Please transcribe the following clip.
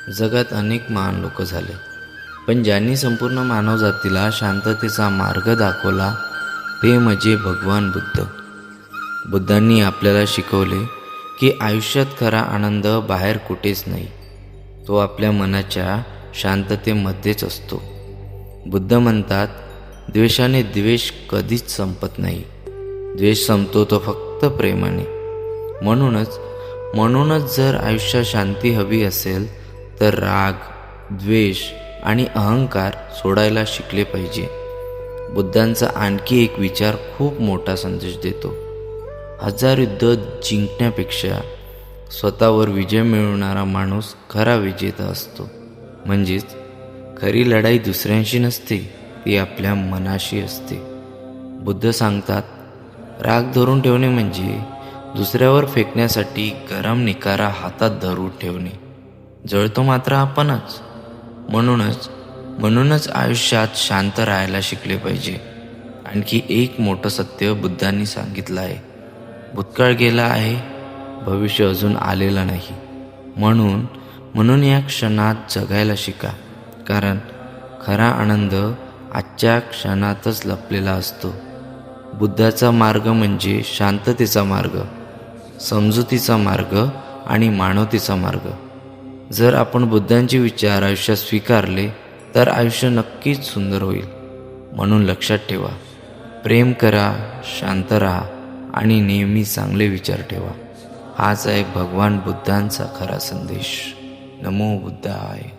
जगात अनेक महान लोक झाले, पण ज्यांनी संपूर्ण मानवजातीला शांततेचा मार्ग दाखवला ते म्हणजे भगवान बुद्ध. बुद्धांनी आपल्याला शिकवले की आयुष्यात खरा आनंद बाहेर कुठेच नाही, तो आपल्या मनाच्या शांततेमध्येच असतो. बुद्ध म्हणतात, द्वेषाने द्वेष कधीच संपत नाही, द्वेष संपतो तो फक्त प्रेमाने. म्हणूनच जर आयुष्यात शांती हवी असेल तर राग, द्वेष आणि अहंकार सोडायला शिकले पाहिजे. बुद्धांचा आणखी एक विचार खूप मोठा संदेश देतो. 1000 युद्ध जिंकण्यापेक्षा स्वतःवर विजय मिळवणारा माणूस खरा विजेता असतो. म्हणजेच खरी लढाई दुसऱ्यांशी नसते, ती आपल्या मनाशी असते. बुद्ध सांगतात, राग धरून ठेवणे म्हणजे दुसऱ्यावर फेकण्यासाठी गरम निकारा हातात धरून ठेवणे. जळतो मात्र आपणच. म्हणूनच आयुष्यात शांत राहायला शिकले पाहिजे. आणखी एक मोठं सत्य बुद्धांनी सांगितलं आहे, भूतकाळ गेला आहे, भविष्य अजून आलेलं नाही. म्हणून या क्षणात जगायला शिका, कारण खरा आनंद आजच्या क्षणातच लपलेला असतो. बुद्धाचा मार्ग म्हणजे शांततेचा मार्ग, समजुतीचा मार्ग आणि मानवतेचा मार्ग. जर आपण बुद्धांचे विचार आयुष्यात स्वीकारले तर आयुष्य नक्कीच सुंदर होईल. म्हणून लक्षात ठेवा, प्रेम करा, शांत राहा आणि नेहमी चांगले विचार ठेवा. हाच आहे भगवान बुद्धांचा खरा संदेश. नमो बुद्धाय.